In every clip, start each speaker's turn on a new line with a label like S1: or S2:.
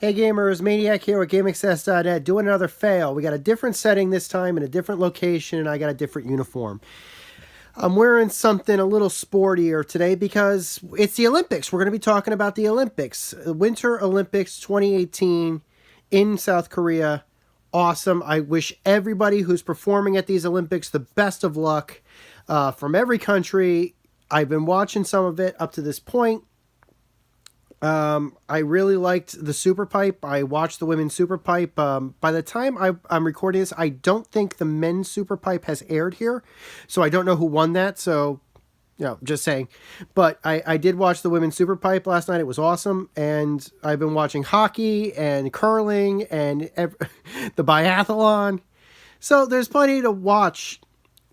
S1: Hey gamers, Maniac here with GameAccess.net doing another fail. We got a different setting this time in a different location, and I got a different uniform. I'm wearing something a little sportier today because it's the Olympics. We're going to be talking about the Olympics. Winter Olympics 2018 in South Korea. Awesome. I wish everybody who's performing at these Olympics the best of luck from every country. I've been watching some of it up to this point. I really liked the Super Pipe. I watched the women's Super Pipe. By the time I'm recording this, I don't think the men's Super Pipe has aired here. So I don't know who won that. So, just saying. But I did watch the women's Super Pipe last night. It was awesome. And I've been watching hockey and curling and the biathlon. So there's plenty to watch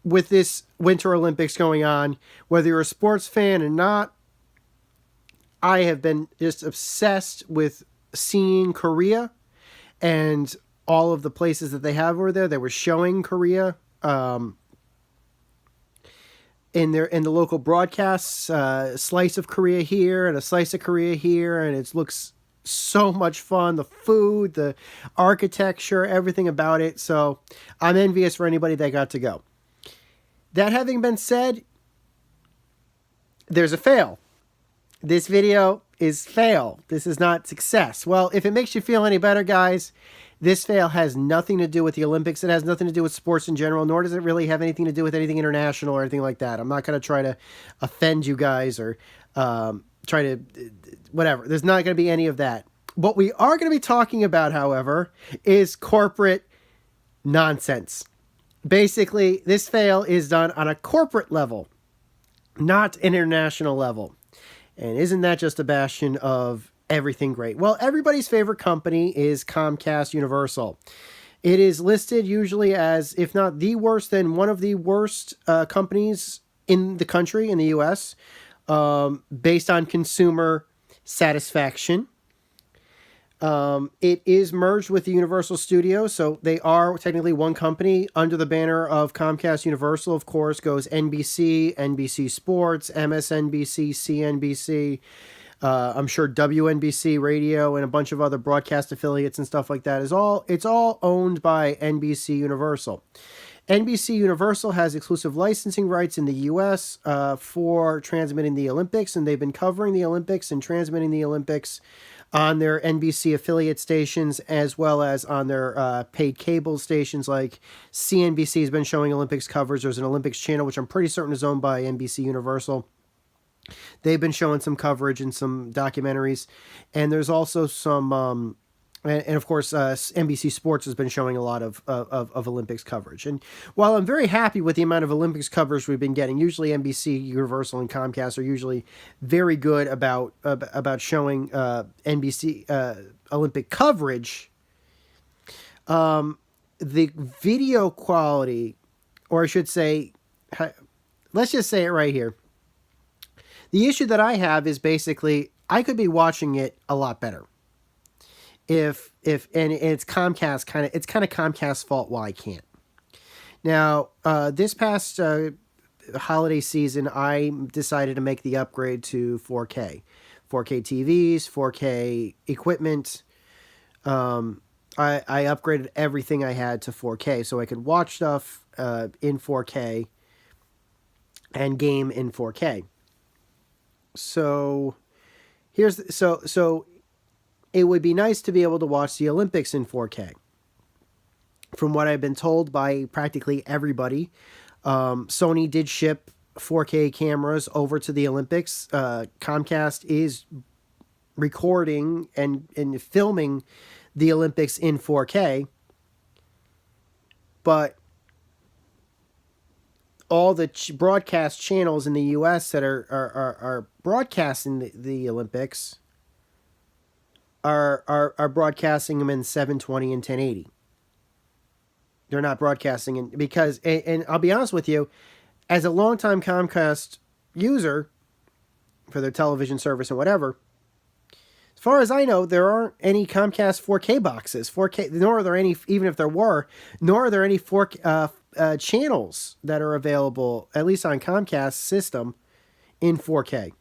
S1: with this Winter Olympics going on, whether you're a sports fan or not. I have been just obsessed with seeing Korea and all of the places that they have over there. They were showing Korea in the local broadcasts, a slice of Korea here and a slice of Korea here, and it looks so much fun. The food, the architecture, everything about it. So I'm envious for anybody that got to go. That having been said, there's a fail. This video is fail. This is not success. Well, if it makes you feel any better, guys, this fail has nothing to do with the Olympics. It has nothing to do with sports in general, nor does it really have anything to do with anything international or anything like that. I'm not going to try to offend you guys or try to whatever. There's not going to be any of that. What we are going to be talking about, however, is corporate nonsense. Basically, this fail is done on a corporate level, not an international level. And isn't that just a bastion of everything great? Well, everybody's favorite company is Comcast Universal. It is listed usually as, if not the worst, then one of the worst companies in the country, in the U.S., based on consumer satisfaction. It is merged with the Universal Studios, so they are technically one company. Under the banner of Comcast Universal, of course, goes NBC, NBC Sports, MSNBC, CNBC, I'm sure WNBC Radio, and a bunch of other broadcast affiliates and stuff like that. It's all owned by NBC Universal. NBC Universal has exclusive licensing rights in the U.S. For transmitting the Olympics, and they've been covering the Olympics and transmitting the Olympics on their NBC affiliate stations, as well as on their paid cable stations. Like CNBC has been showing Olympics coverage. There's an Olympics channel, which I'm pretty certain is owned by NBC Universal. They've been showing some coverage and some documentaries. And there's also some, and of course, NBC Sports has been showing a lot of Olympics coverage. And while I'm very happy with the amount of Olympics coverage we've been getting, usually NBC, Universal, and Comcast are usually very good about showing NBC Olympic coverage. The video quality, or I should say, let's just say it right here. The issue that I have is basically I could be watching it a lot better. And it's Comcast it's kind of Comcast's fault why I can't. Now, this past holiday season, I decided to make the upgrade to 4K TVs, 4K equipment. I upgraded everything I had to 4K so I could watch stuff in 4K and game in 4K. So so it would be nice to be able to watch the Olympics in 4K. From what I've been told by practically everybody, Sony did ship 4K cameras over to the Olympics. Comcast is recording and filming the Olympics in 4K. But all the broadcast channels in the U.S. that are broadcasting the Olympics are broadcasting them in 720 and 1080. They're not broadcasting because I'll be honest with you, as a longtime Comcast user for their television service and whatever, as far as I know, there aren't any Comcast 4K boxes. 4K, nor are there any, even if there were, nor are there any 4K channels that are available, at least on Comcast's system, in 4K.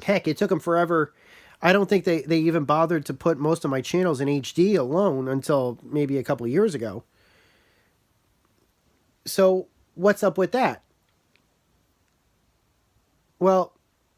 S1: Heck, it took them forever. I don't think they even bothered to put most of my channels in HD alone until maybe a couple of years ago. So what's up with that? Well,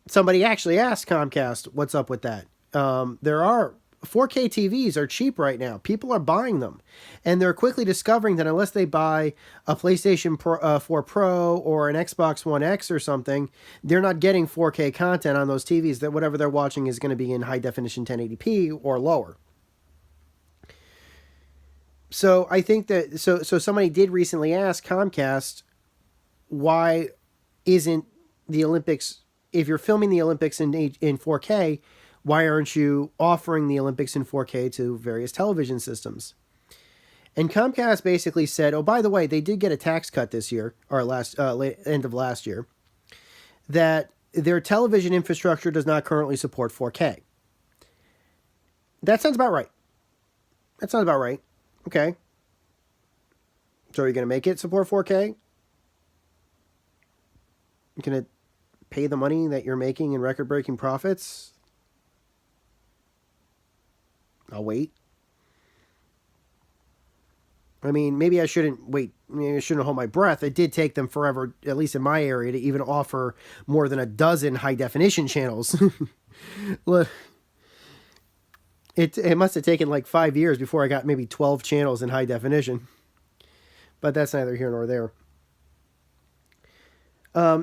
S1: somebody actually asked Comcast what's up with that. There are 4K TVs are cheap right now. People are buying them, and they're quickly discovering that unless they buy a PlayStation 4 Pro or an Xbox One X or something, they're not getting 4K content on those TVs. That whatever they're watching is going to be in high definition 1080p or lower. So I think that so somebody did recently ask Comcast, why isn't the Olympics, if you're filming the Olympics in 4K, why aren't you offering the Olympics in 4K to various television systems? And Comcast basically said, oh, by the way, they did get a tax cut this year, or end of last year, that their television infrastructure does not currently support 4K. That sounds about right. That sounds about right. Okay. So are you going to make it support 4K? You're going to pay the money that you're making in record-breaking profits? I'll wait. I mean, maybe I shouldn't wait. Maybe I shouldn't hold my breath. It did take them forever, at least in my area, to even offer more than a dozen high-definition channels. Look, it must have taken like 5 years before I got maybe 12 channels in high definition. But that's neither here nor there.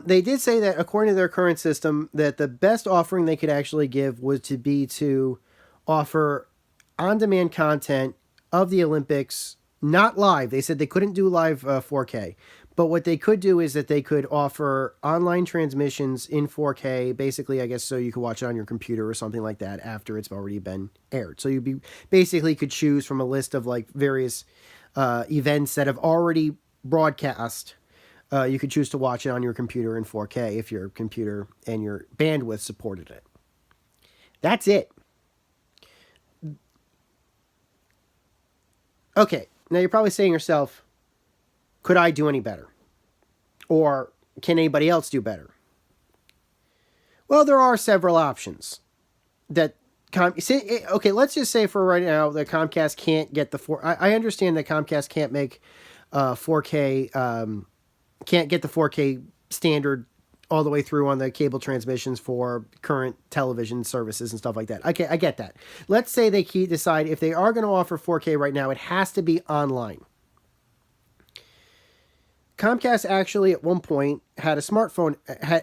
S1: They did say that according to their current system, that the best offering they could actually give was to offer on-demand content of the Olympics, not live. They said they couldn't do live 4K. But what they could do is that they could offer online transmissions in 4K, basically, I guess, so you could watch it on your computer or something like that after it's already been aired. So you basically could choose from a list of like various events that have already broadcast. You could choose to watch it on your computer in 4K if your computer and your bandwidth supported it. That's it. Okay, now you're probably saying to yourself, could I do any better? Or can anybody else do better? Well, there are several options. Okay, let's just say for right now that Comcast can't get the 4. I understand that Comcast can't make 4K, can't get the 4K standard all the way through on the cable transmissions for current television services and stuff like that. Okay, I get that. Let's say they decide if they are going to offer 4K right now, it has to be online. Comcast actually at one point had a smartphone,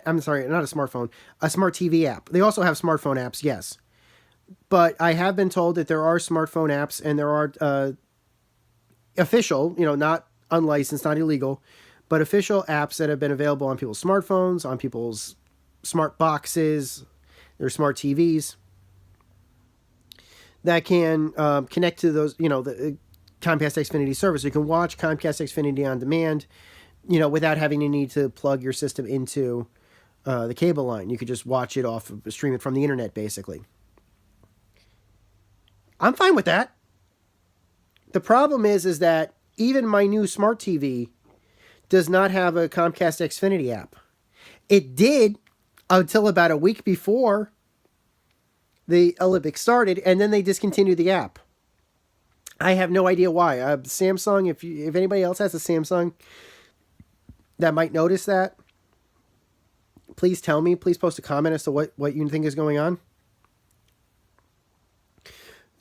S1: I'm sorry, not a smartphone, a smart TV app. They also have smartphone apps, yes. But I have been told that there are smartphone apps and there are official, not unlicensed, not illegal, but official apps that have been available on people's smartphones, on people's smart boxes, their smart TVs that can connect to those, the Comcast Xfinity service. You can watch Comcast Xfinity on demand, without having to need to plug your system into the cable line. You could just watch it stream it from the internet, basically. I'm fine with that. The problem is that even my new smart TV does not have a Comcast Xfinity app. It did until about a week before the Olympics started, and then they discontinued the app. I have no idea why. Samsung, if anybody else has a Samsung that might notice that, please tell me. Please post a comment as to what you think is going on.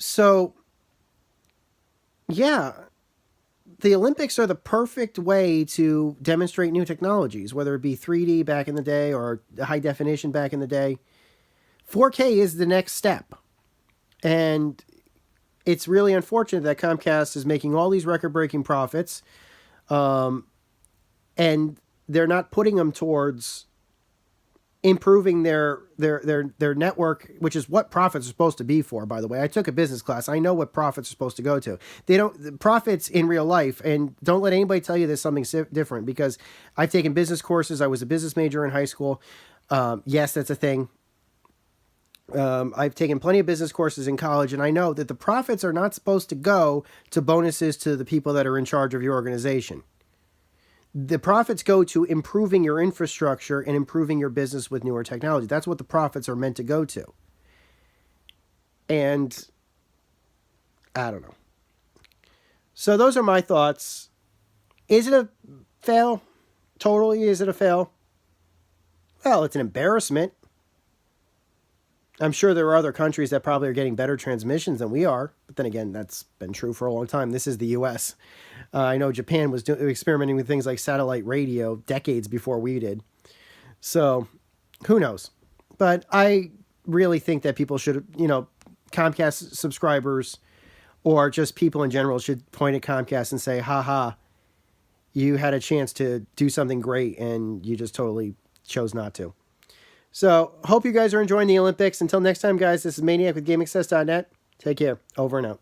S1: So, yeah, the Olympics are the perfect way to demonstrate new technologies, whether it be 3D back in the day or high definition back in the day. 4K is the next step. And it's really unfortunate that Comcast is making all these record-breaking profits, and they're not putting them towards improving their network, which is what profits are supposed to be for, by the way. I took a business class. I know what profits are supposed to go to. Profits in real life, and don't let anybody tell you there's something different, because I've taken business courses. I was a business major in high school. Yes, that's a thing. I've taken plenty of business courses in college, and I know that the profits are not supposed to go to bonuses to the people that are in charge of your organization. The profits go to improving your infrastructure and improving your business with newer technology. That's what the profits are meant to go to. And I don't know. So those are my thoughts. Is it a fail? Totally, is it a fail? Well, it's an embarrassment. I'm sure there are other countries that probably are getting better transmissions than we are. But then again, that's been true for a long time. This is the U.S. I know Japan was experimenting with things like satellite radio decades before we did. So who knows? But I really think that people should, Comcast subscribers or just people in general should point at Comcast and say, ha, you had a chance to do something great and you just totally chose not to. So, hope you guys are enjoying the Olympics. Until next time, guys, this is Maniac with GameAccess.net. Take care. Over and out.